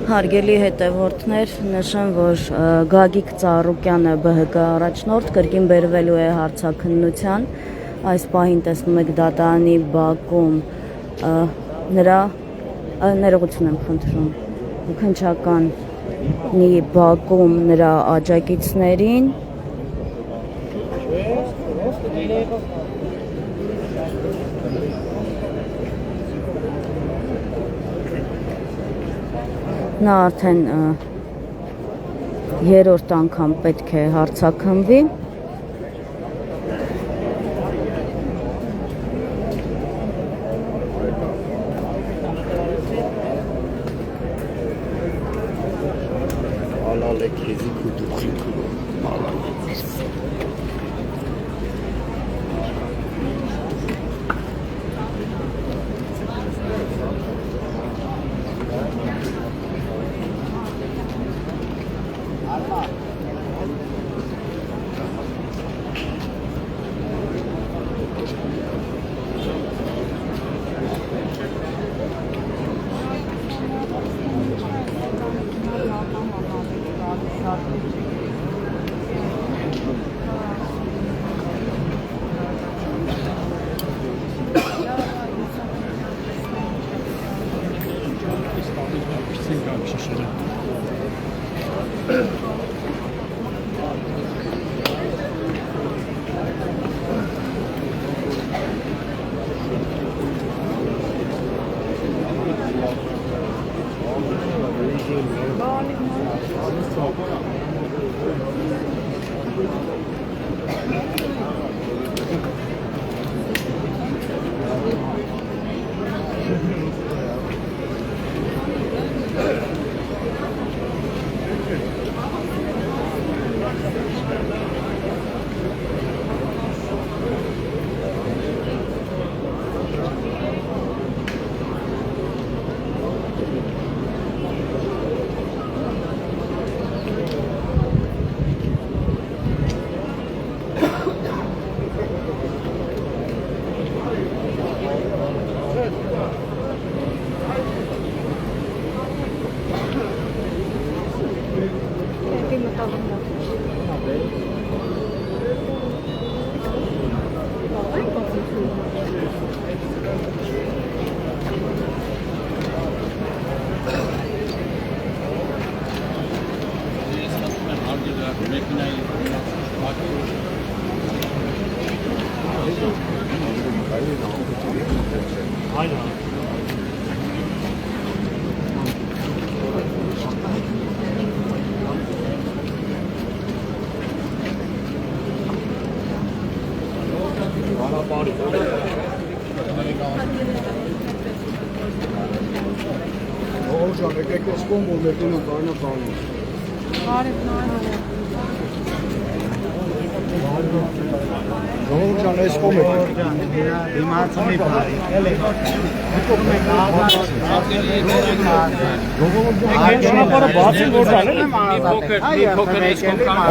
Հարգելի հետևորդներ, նշեմ, որ Գագիկ Ծառուկյանը ԲՀԿ առաջնորդ կրկին բերվելու է հարցաքննության, այս պահին տեսնում եք դատարանի բակում նրա ներողություն եմ խնդրում, քննչականի բակում նրա աջակիցներին նա արդեն երրորդ անգամ պետք է հարցաքննվի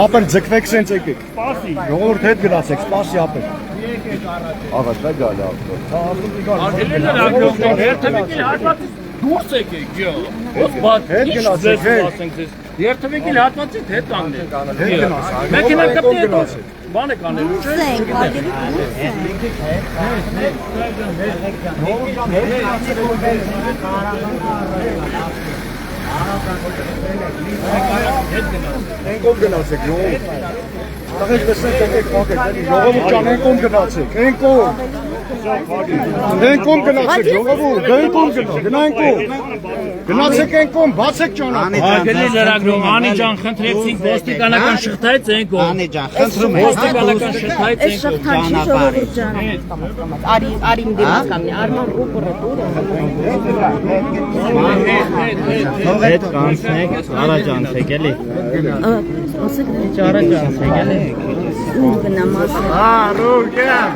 Ապեր ձգվեք սենց եկեք, ժողովուրդ հետ գնացեք, սպասի ապեր Աղաս դա գալի դուրս եկեք, հետ գնացեք, երթվեք իլ հատվածից հետ կանգնեք, մեկինա կպտի հետո բան եք անելու, Ենքով գնացեք, ժողովուրդ Տղեկ լսենք եկեք պակեք, ժողովուրդ ճան ենքով գնացեք, ենքով Դեն կոմ գնացեք, ժողովուրդ, դեն կոմ գնանք կոմ։ Գնացեք են կոմ, բացեք ճանապարհը։ Հարգելի լրագրող, Անի ջան, խնդրեցինք ոստիկանական շղթայից են կողմ։ Անի ջան, խնդրում եմ։ Ոստիկանական շղթայից Այս են կողմ։ շղթան չի ժողովուրդ ջան։ Արին դիմաց կամնի, Արման ռուպորատուրը։ Հետ կանցնեք, առաջ անցեք էլի։ Ասեք Առաջ անցեք էլի։ ում գնամ ասեք։ Արուգյան։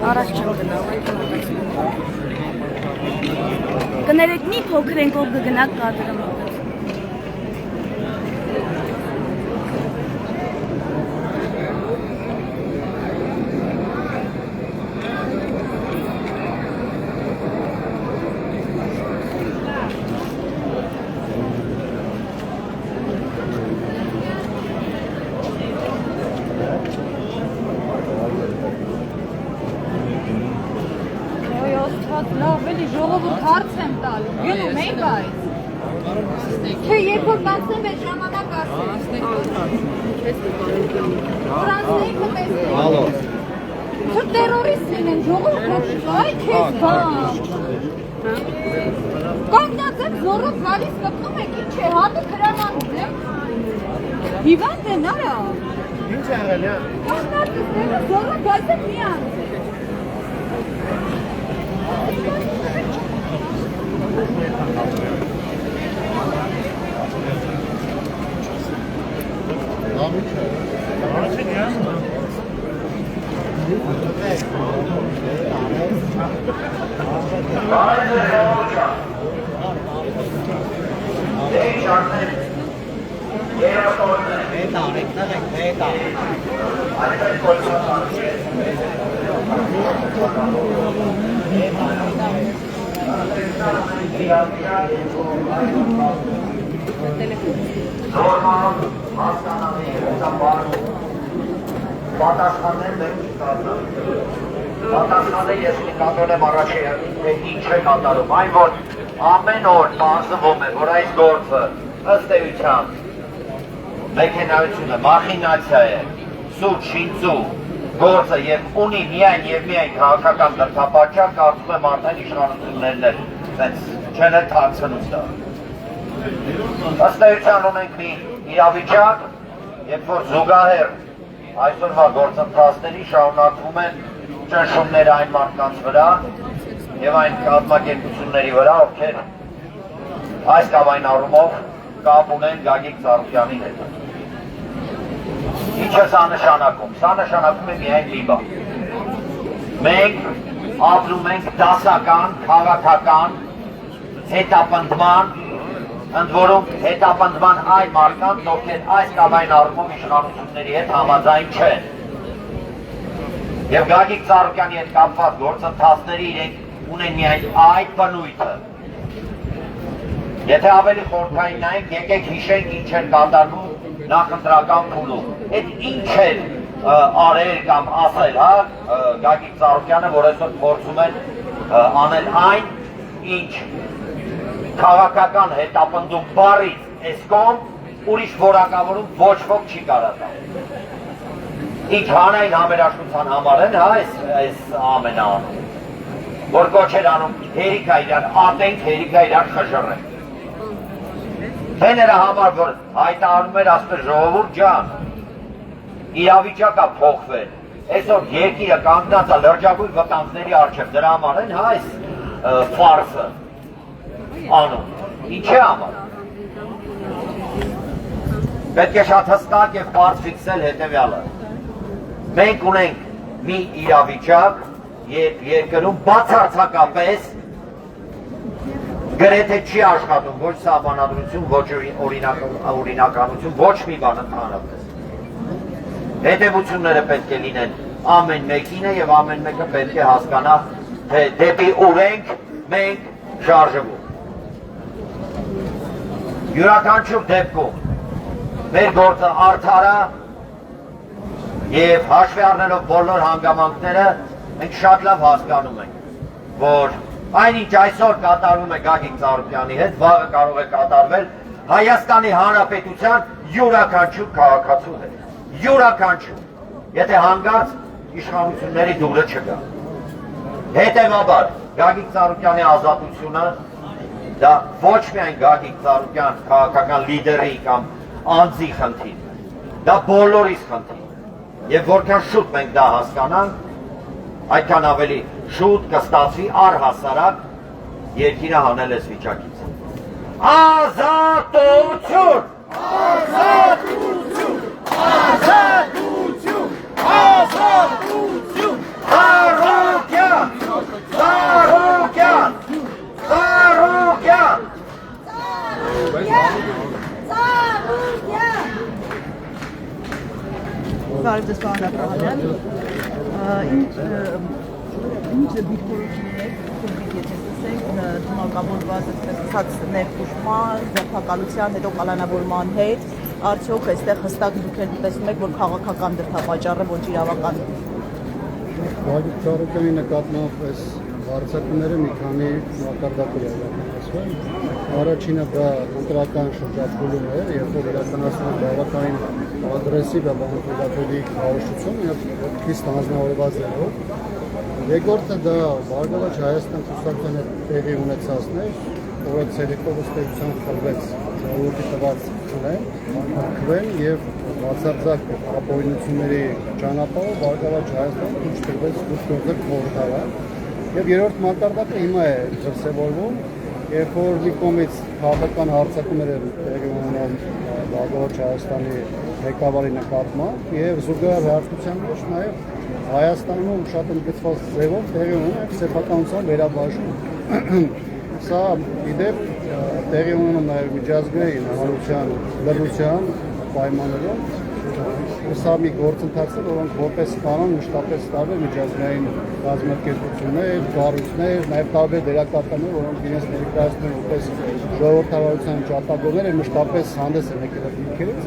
Առաջ չեմ գնալ, կներեք մի փոքր ենք ով կգնաք կադրը մոտից։ Լավ էլի ժողովուրդ հարց եմ տալու, գնում ենք այս։ Չէ, երբ որ կանցնեմ այդ ժամանակ ասեք։ Ֆրանսիայի մտեսնենք։ Ալո։ Չէ, տերորիստ լինեն, ժողովուրդ, այ քեզ բան։ Կանգնած եք զորով գալիս կպնում եք, ինչ է, հատուկ հրամանում եմ։ Հիվանդ են, արա։ Ինչ է եղել, հա։ Կանգնած եք, զորով գալիս եք մի անձ։ Պատասխաններ մենք կատարում։ Պատասխանը ես կատարել եմ առաջի թե ինչ է կատարում, այն որ ամեն օր բարձվում է, որ այս գործը ըստ էության մեքենայությունը, մախինացիա է, սուտ շինծու գործը եւ ունի միայն եւ միայն քաղաքական դրդապատճառ, կարծում եմ արդեն իշխանություններն էլ sense չեն թաքցնում դա։ Ըստ էության ունենք մի իրավիճակ, երբ որ զուգահեռ այսօրվա գործընթացների շարունակվում են ճնշումները այն մարդկանց վրա եւ այն կազմակերպությունների վրա, ովքեր այս կամ այն առումով կապ ունեն Գագիկ Ծառուկյանի հետ։ Ինչ է սա նշանակում։ Սա նշանակում է միայն մի բան։ Մենք ապրում ենք դասական, քաղաքական հետապնդման, ընդ որում հետապնդման այն մարդկանց, ովքեր այս կամ այն առումով իշխանությունների հետ համաձայն չեն։ Եվ Գագիկ Ծառուկյանի հետ կապված գործընթացների իրենք ունեն միայն այդ բնույթը։ Եթե ավելի խորհրդային նայենք, եկեք հիշենք ինչ էր կատարվում նախընտրական փուլում։ Այդ ինչ էր արել կամ ասել, հա, Գագիկ Ծառուկյանը, որ այսօր փորձում են անել այն, ինչ քաղաքական հետապնդում բառից այս կողմ ուրիշ որակավորում ոչ ոք չի կարող տալ։ Ինչ հանային համերաշխության համար են, հա, այս ամենը անում։ որ կոչեր անում հերիքա իրար ատենք, հերիքա իրար խժռենք։ Թե նրա համար, որ հայտարարում էր ասպեր ժողովուրդ ջան, իրավիճակը փոխվել, այսօր երկիրը կանգնած է լրջագույն վտանգների առջև, դրա համար են այս ֆարսը անում, ինչի համար։ Պետք է շատ հստակ և պարզ ֆիքսել հետևյալը, մենք ունենք մի իրավիճակ, երբ երկրում բացարձակապես գրեթե չի աշխատում ոչ սահմանադրություն, ոչ օրինականություն, ոչ մի բան ընդհանրապես։ Հետևությունները պետք է լինեն ամեն մեկինը և ամեն մեկը պետք է հասկանա, թե դեպի ուր ենք մենք շարժվում։ Յուրաքանչյուր դեպքում մեր գործը արդար է և հաշվի առնելով բոլոր հանգամանքները մենք շատ լավ հասկանում ենք, որ այնինչ այսօր կատարվում է Գագիկ Ծառուկյանի հետ, վաղը կարող է կատարվել Հայաստանի Հանրապետության յուրաքանչյուր քաղաքացու հետ, յուրաքանչյուր, եթե հանգարց իշխանությունների դուրը չգա։ Հետևաբար Գագիկ Ծառուկյանի ազատությունը դա ոչ միայն Գագիկ Ծառուկյան քաղաքական լիդերի կամ անձի խնդիրն է, դա բոլորիս խնդիրն է, և որքան շուտ մենք դա հասկանանք, այդքան ավելի շուտ կստացվի առհասարակ երկիրը հանել այս վիճակից։ Ազատություն! Ազատություն! Ազատություն! Ազատություն! Ծառուկյան! Ծառուկյան! Ծառուկյան! Բարև ձեզ պարոն Աբրահամյան, ինչ դիրքորոշումներ կոմպիտ եթե տեսենք դիմակավորված այսպես ներխուժման, ձերբակալության, հետո կալանավորման հետ, արդյոք այստեղ հստակ դուք եք տեսնում եք, որ քաղաքական դրդապատճառ է, ոչ իրավական։ Գագիկ Ծառուկյանի նկատմամբ այս հարձակումները մի քանի մակարդակով իրականացվել։ Առաջինը դա ընտրական շրջափուլում է, երբ որ իրականացնում է բավականին ագրեսիվ բանտեղի քարոզություն եւ քիչ հանձնարարված ձևով։ Երկրորդը դա Բարգավաճ Հայաստան ցուցակցության տեղի ունեցածն էր, որը ցերեկովստեյցիան խլվեց ժողովրդի տված քվեն եւ բացարձակ ապօրինությունների ճանապարհով Բարգավաճ Հայաստանը ցույց տվեց դուրս խորհրդարան։ Եվ երրորդ մակարդակը հիմա է դրսևորվում, երբ որ մի կողմից քաղաքական հարձակումներ են տեղի ունենում Բարգավաճ Հայաստանի ղեկավարի նկատմամբ եւ զուգահեռ հարձակության մեջ նաեւ Հայաստանում շատ ընդգծված ձևով տեղի ունենում սեփականության վերաբաշխում։ Սա իդեպ տեղի ունենում նաեւ միջազգային հանրության լրության պայմաններում սա մի գործընթաց է, որոնք որպես կանոն մշտապես տարբեր միջազգային կազմակերպություններ, կառույցներ, նաև տարբեր դերակատարներ, որոնք իրենց ներկայացնում են որպես ժողովրդավարության ջատագովներ, մշտապես հանդես են եկել դիրքերից,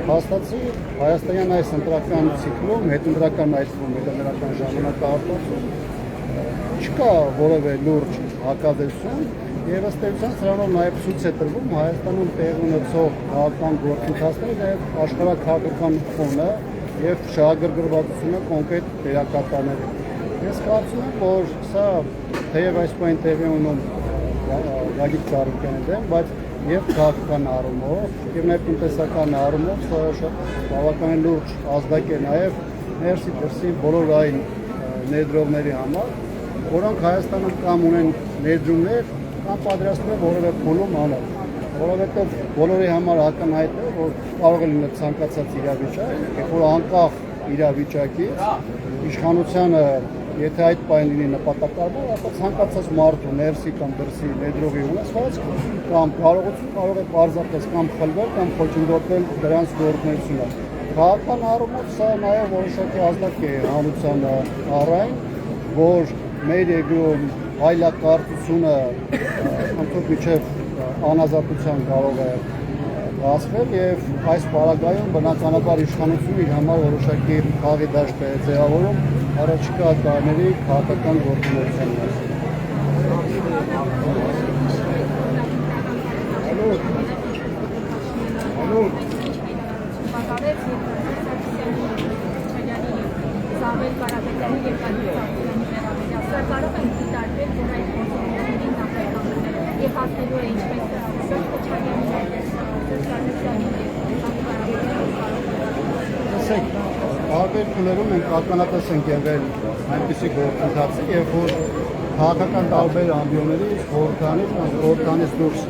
հաստատի հայաստանյան այս ընտրական ցիկլում, հետընտրական հետընտրական ժամանակահատվածում չկա որևէ լուրջ հակազդեցություն եւ ըստ էության սրանով նաեւ ցույց է տրվում Հայաստանում տեղի ունեցող քաղաքական գործընթացները նաեւ աշխարհաքաղաքական ֆոնը եւ շահագրգռվածությունը կոնկրետ դերակատարների։ Ես կարծում եմ, որ սա թեև այս պայն տեղի ունում Գագիկ Ծառուկյանի դեմ, բայց եւ քաղաքական առումով եւ նաեւ տնտեսական առումով սա շատ բավականին լուրջ ազդակ է նաեւ ներսի դրսի բոլոր այն ներդրողների համար, որոնք Հայաստանում կամ ունեն ներդրումներ կամ պատրաստվում են որևէ փուլում անել, որովհետև բոլորի համար ակնհայտ է, որ կարող է լինել ցանկացած իրավիճակ, երբ որ անկախ իրավիճակից իշխանությանը, եթե այդ պայն լինի նպատակարար, ապա ցանկացած մարդու ներսի կամ դրսի ներդրողի ունեցած կամ կարողություն կարող է պարզապես կամ խլվել կամ խոչընդոտել դրանց գործունեությունը։ Քաղաքական առումով սա նաև որոշակի ազդակ է հանրության առայն, որ մեր երկրում այլակարգությունը ընդհանուր միջև անազատության կարող է հասվել եւ այս պարագայում բնականաբար իշխանությունը իր համար որոշակի խաղի դաշտ է ձևավորում առաջիկա տարիների քաղաքական գործունեության Սարքարը ինքնի տարբեր Տեսեք, տարբեր փուլերում ենք ականատես ենք եղել այնպիսի գործընթացի, երբ որ քաղաքական տարբեր ամբիոնների խորհրդանից դուրս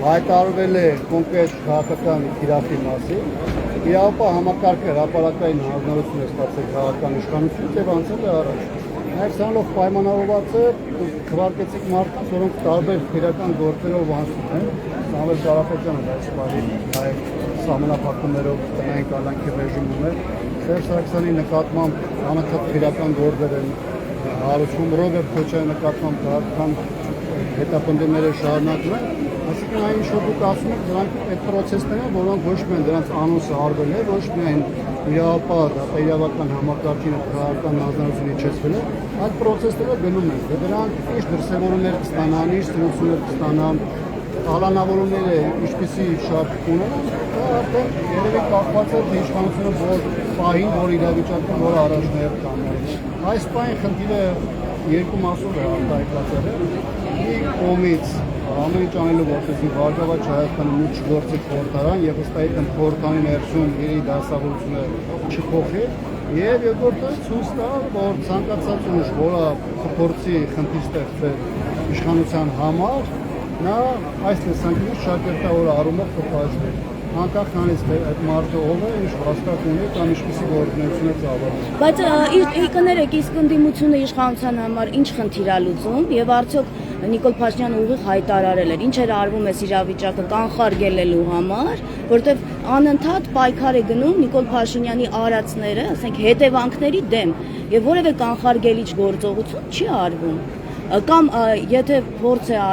հայտարարվել է կոնկրետ քաղաքական իրավի մասին, իրավապահ համակարգը հրապարակային հանձնարարություն է ստացել քաղաքական իշխանությունից եւ անցել է առաջ։ Նաև սրանով պայմանավորված է քվարկեցիկ մարդկանց, որոնք տարբեր քրեական գործերով անցնում են, Սամվել Կարապետյանը այս բանի նաև սահմանափակումներով տնային կալանքի ռեժիմում է, Սերժ Սարգսյանի նկատմամբ անընդհատ քրեական գործեր են հարուցվում, Ռոբերտ Քոչարյանի նկատմամբ քաղաքական հետապնդումները շարունակվում են, այսինքն այն ինչ որ դուք ասում եք, դրանք այդ պրոցեսները, որոնք ոչ միայն դրանց անունը արվել է, ոչ միայն իրավապահ, իրավական համակարգին քաղաքական հանձնարարություն իջեցվել է, այդ պրոցեսները գնում են, դրանք ինչ դրսևորումներ կստանան, ինչ ծնուցումներ կստանան, ալանավորումները ինչպիսի շարք ունենան, դա արդեն երևի կապված է իշխանությունը որ պահին, որ իրավիճակում, որ առաջնահերթ կանգնի։ Այս պահին խնդիրը երկու մասով է արտահայտված եղել, մի կողմից ամեն ինչ անելու որպեսզի Բարգավաճ Հայաստանը մուտք չգործի խորհրդարան եւ ըստ այդմ խորհրդանի ներսում իրի դասավորությունը չփոխի եւ երկրորդը ցույց տա որ ցանկացած ուժ որը փորձի խնդիր ստեղծել իշխանության համար նա այս տեսանկյունից շահկերտավոր առումով կպաշտի անկախ նրանից թե այդ մարդը ով է ինչ հաստատ ունի կամ ինչպիսի գործունեություն է ծավալում Բայց կներեք իսկ ընդդիմությունը իշխանության համար ինչ խնդիր է լուծում եւ արդյոք Նիկոլ Փաշինյանը ուղիղ հայտարարել էր ինչ էր արվում այս իրավիճակը կանխարգելելու համար, որտեվ անընդհատ պայքար է գնում Նիկոլ Փաշինյանի արածները, ասենք հետևանքների դեմ եւ որևէ կանխարգելիչ գործողություն չի արվում։ Կամ եթե փորձ է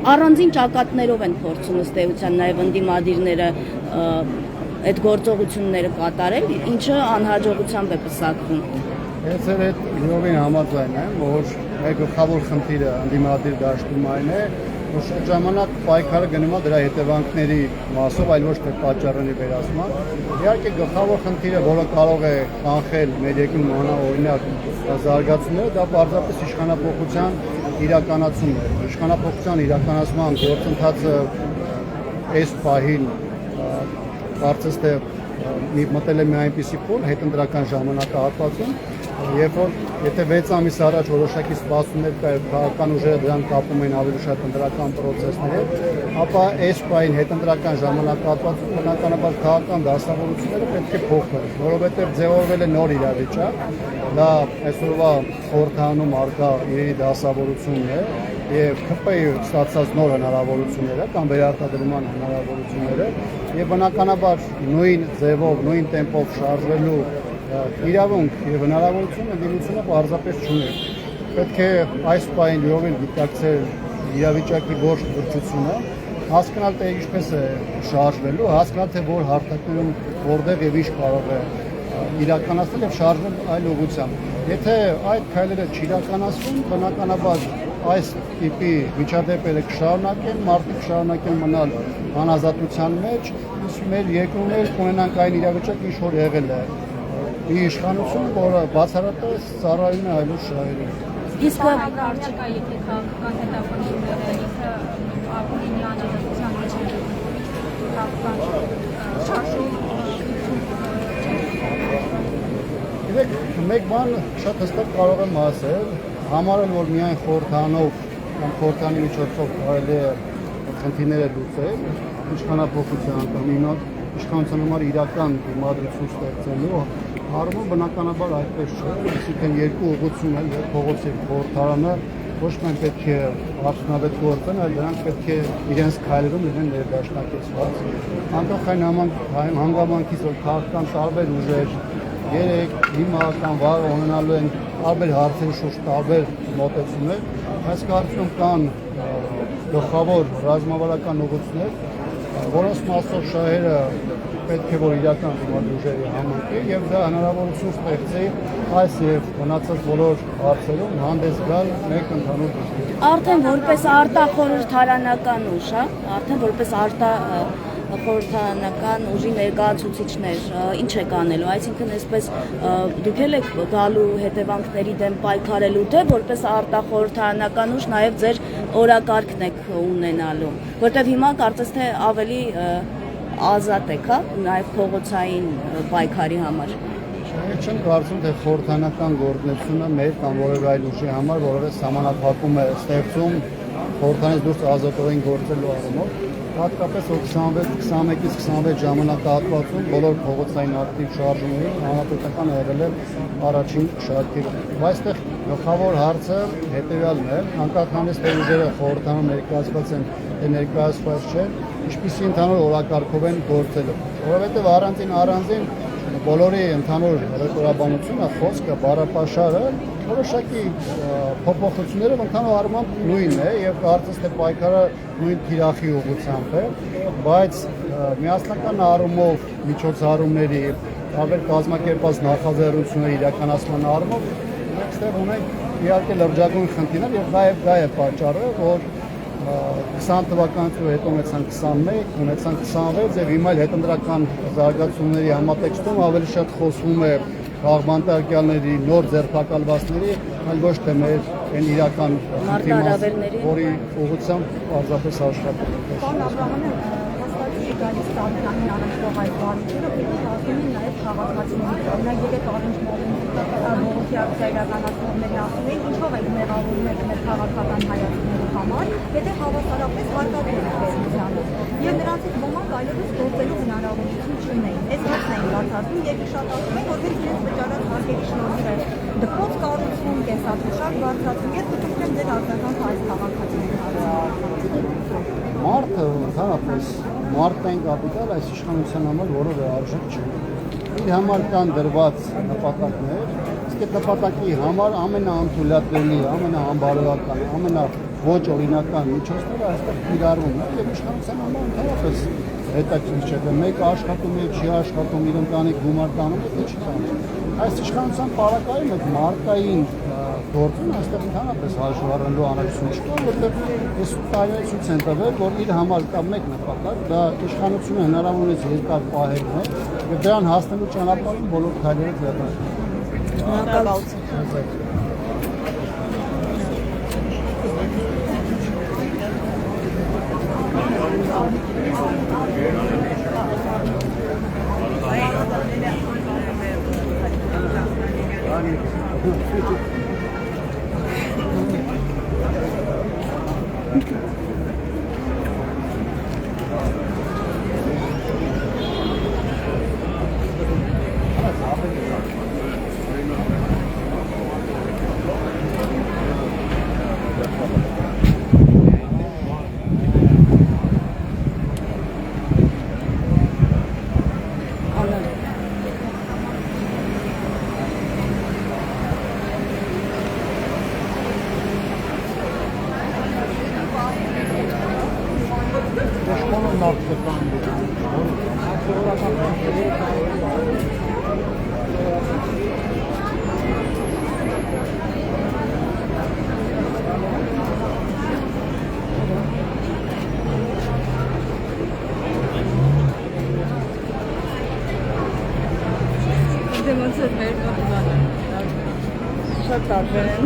առանձին ճակատներով են փորձում ըստ էության նաեւ ընդդիմադիրները այդ գործողությունները կատարել, ինչը անհաջողությամբ է պսակվում։ Ես այդ լիովին համաձայն եմ, որ մեր գլխավոր խնդիրը ընդդիմադիր դաշտում այն է, որ շատ ժամանակ պայքարը գնում է դրա հետևանքների մասով, այլ ոչ թե պատճառների վերացման։ Իհարկե գլխավոր խնդիրը, որը կարող է կանխել մեր երկրում օրինակ զարգացումները, դա պարզապես իշխանապողության իրականացումն է։ Իշխանապողության իրականացման գործընթացը այս պահին կարծես թե մտել է մի այնպիսի փուլ հետընտրական ժամանակահատվածում, երբ որ եթե 6 ամիս առաջ որոշակի սպասումներ կար, քաղաքական ուժերը դրան կապում են ավելի շատ ընտրական պրոցեսներ, ապա այս պահին հետընտրական ժամանակահատվածում բնականաբար քաղաքական դասավորությունները պետք է փոխվեն, որովհետև ձևավորվել է նոր իրավիճակ, դա այսօրվա խորհրդանում առկա իրերի դասավորությունն է եւ ԿՊ-ի ստացած նոր հնարավորությունները կամ վերարտադրման հնարավորությունները եւ բնականաբար նույն ձևով, նույն տեմպով շարժվելու իրավունք եւ հնարավորություն ընդդիմությունը պարզապես չունի։ Պետք է այս պահին լիովին դիտակցել իրավիճակի ողջ վրձությունը, հասկանալ թե ինչպես է շարժվելու, հասկանալ թե որ հարթակներում որտեղ եւ ինչ կարող է իրականացնել եւ շարժվել այլ ուղղությամբ։ Եթե այդ քայլերը չիրականացվեն, բնականաբար այս տիպի միջադեպերը կշարունակեն, մարդիկ կշարունակեն մնալ անազատության մեջ, իսկ մեր երկրում էլ կունենանք այն իրավիճակ, ինչ որ եղել է։ Մի իշխանություն, որը բացառապես ծառայում է այլոց շահերին։ Իսկ արդյոք եթե քաղաքական հետապնդումները ինքը ապօրինի անջատության մեջ են քաղաքական շարժում Գիտեք, մեկ բան շատ հստակ կարող եմ ասել, համարել որ միայն խորհրդանով կամ խորհրդանի միջոցով կարելի է խնդիրները լուծել, իշխանապողության կամ իշխանության համար իրական դիմադրություն ստեղծելու հարմը բնականաբար այդպես չէ, այսինքն երկու ուղղություն է, երբ փողոցի խորհրդարանը ոչ միայն պետք է արդյունավետ գործեն, այլ դրանք պետք է իրենց քայլերում լինեն ներդաշնակեցված։ Անկախ այն հանգամանքից, որ քաղաքական տարբեր ուժեր երեք, հիմա կամ վաղը ունենալու են տարբեր հարցերի շուրջ տարբեր մոտեցումներ, այս կարծում կան գլխավոր ռազմավարական ուղղություններ, որոնց մասով շահերը պետք է որ իրական ուժերի համընկի եւ դա հնարավորություն ստեղծի այս եւ մնացած բոլոր հարցերում հանդես գալ մեկ ընդհանուր դեպքում։ Արդեն որպես արտախորհրդարանական ուժ, արդեն որպես խորհրդարանական ուժի ներկայացուցիչներ ինչ եք անելու, այսինքն այսպես դուք եք գալու հետևանքների դեմ պայքարելու, թե որպես արտախորհրդարանական ուժ նաև ձեր օրակարգն եք ունենալու, որտեղ հիմա կարծես թե ավելի ազատ եք, հա, նաև փողոցային պայքարի համար։ Ես չեմ կարծում, թե խորհրդանական գործունեությունը մեր կամ որևէ այլ ուժի համար որևէ սահմանափակում է ստեղծում խորհրդանից դուրս ազատորեն գործելու առումով, հատկապես 21-ից 26 ժամանակահատվածում բոլոր փողոցային ակտիվ շարժումների հանրապետական եղել է առաջին շարքերում։ Այստեղ գլխավոր հարցը հետևյալն է, անկախ հանից թե ուժերը խորհրդանում ներկայացված են, թե ներկայացված չէ, ինչպիսի ընդհանուր օրակարգով են գործելու, որովհետև առանձին բոլորի ընդհանուր ռետորաբանությունը, խոսքը, բառապաշարը որոշակի փոփոխություններով ընդհանուր առմամբ նույնն է եւ կարծես թե պայքարը նույն թիրախի ուղղությամբ է, բայց միասնական առումով միջոցառումների, տարբեր կազմակերպած նախաձեռնությունների իրականացման առումով այստեղ ունենք իհարկե լրջագույն խնդիրներ եւ դա է պատճառը, որ 20 թվականից հետո ունեցանք 21, ունեցանք 26 եւ հիմա հետընտրական զարգացումների համատեքստում ավելի շատ խոսվում է քաղաքմարտակալների նոր ձեռբակալվածների, այլ ոչ թե մեր այն իրական Մարտահրավերների, որի ուղղությամբ պարզապես աշխատում ենք։ Պարոն Աբրահամյան, հաստատի գալիս տարիներին առաջվող այդ բարիքները ուղղվում են նաև քաղաքացիների։ Օրինակ, եթե Կարինչ բողոքի ակցիա իրականացնողների ասում են, ինչով եք մեղավորում եք մեր քաղաքական հայացքների համար, եթե հավասարապես հարկադրում եք պետությանը։ Եվ նրանցից ոմանք այլևս գործելու հնարավորություն չունեին։ Այս հարցն էին բարձրացնում եւ շատ ասում են, որ հենց իրենց վճարած հարկերի շնորհիվ է դպրոց կառուցվում, կենսաթոշակ բարձրացում եւ կտուցնեմ ձեր արձագանքը այս քաղաքացիների հարցին։ Մարդը ընդհանրապես մարդային կապիտալ այս իշխանության համար որևէ արժեք չի։ Իր համար կան դրված նպատակներ, իսկ այդ նպատակի համար ամենաընդունելի, ամենաանբարոյական, ամենաոչ օրինական միջոցները այստեղ կիրառվում են եւ իշխանության համար ընդհանրապես հետաքրքիր չէ, թե մեկը աշխատում է, չի աշխատում, իր ընտանիք գումար տանում է, թե չի տանում։ Այս իշխանության պարակայում այդ մարդկային գործում այստեղ ընդհանրապես հաշվառելու անհրաժեշտություն չկա, որտեղ այս տարիները ցույց են տվել, որ իր համար կա մեկ նպատակ, դա իշխանությունը հնարավորինս երկար պահելն է եւ դրան հասնելու ճանապարհին բոլոր քայլերը ձեռնարկել։ Շատ տարբեր են։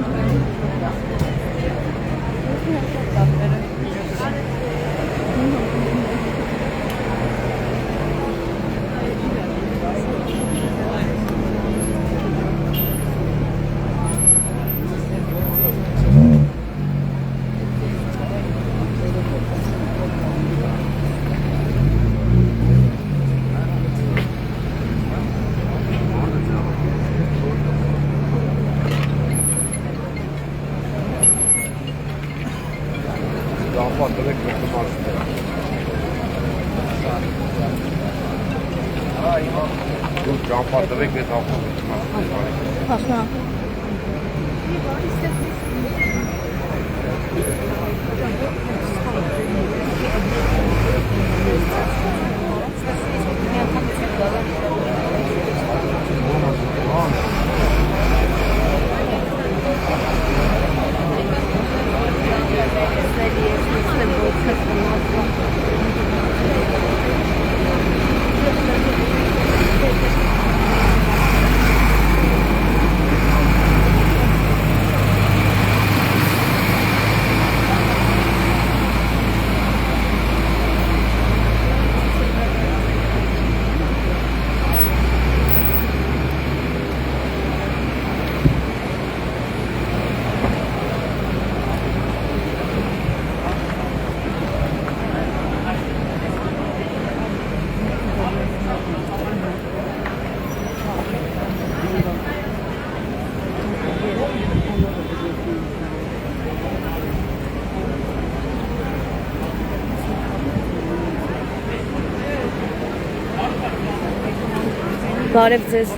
Բարև ձեզ։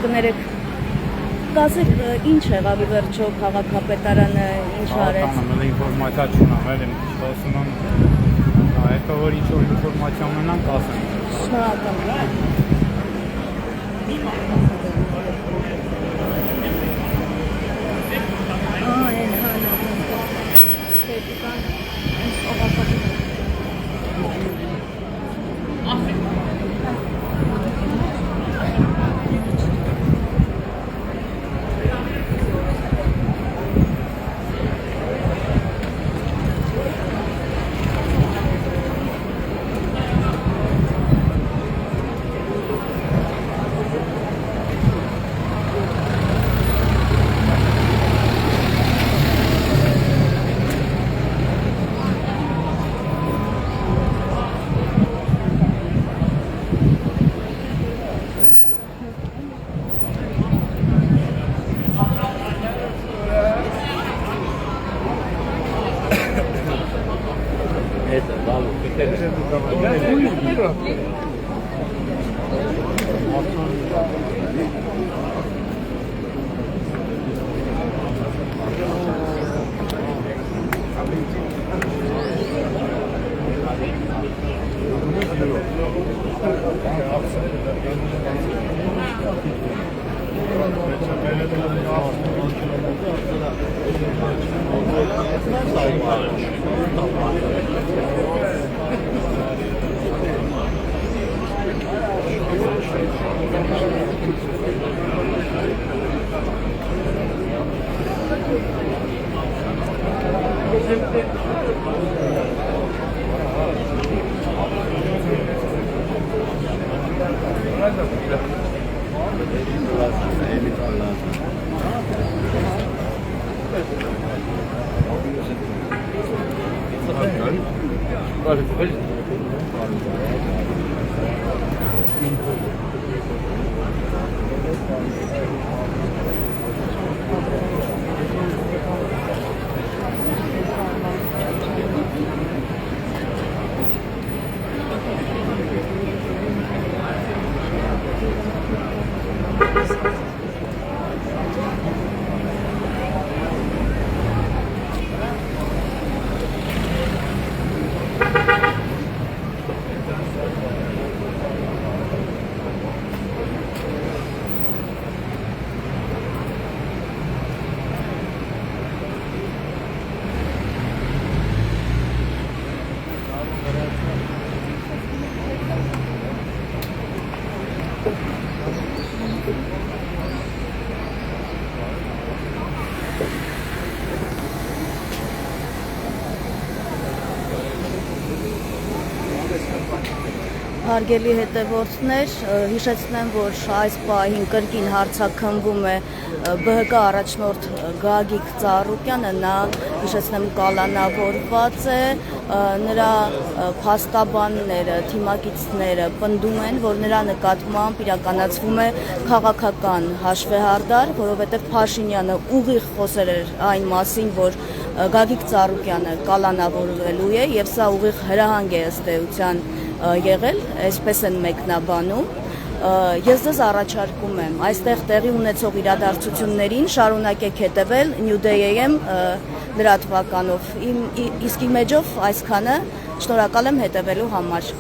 Կներեք, կասեք ինչ եղավ ի վերջո քաղաքապետարանը ինչ արեց։ Անդամ ինֆորմացիա չունեմ, եմ ասում եմ, հետո որ ինչ որ ինֆորմացիա ունենամ, կասեմ։ Շնորհակալ։ Հարգելի հետևորդներ, հիշեցնեմ, որ այս պահին կրկին հարցաքննվում է ԲՀԿ առաջնորդ Գագիկ Ծառուկյանը, նա հիշեցնեմ կալանավորված է, նրա փաստաբանները, թիմակիցները պնդում են, որ նրա նկատմամբ իրականացվում է քաղաքական հաշվեհարդար, որովհետև Փաշինյանը ուղիղ խոսել էր այն մասին, որ Գագիկ Ծառուկյանը կալանավորվելու է եւ սա ուղիղ հրահանգ է ըստ էության եղել, այսպես են մեկնաբանում, ես ձեզ առաջարկում եմ այստեղ տեղի ունեցող իրադարձություններին շարունակեք հետևել New Day AM լրատվականով, իսկ իմեջով այսքանը, շնորհակալ եմ հետևելու համար։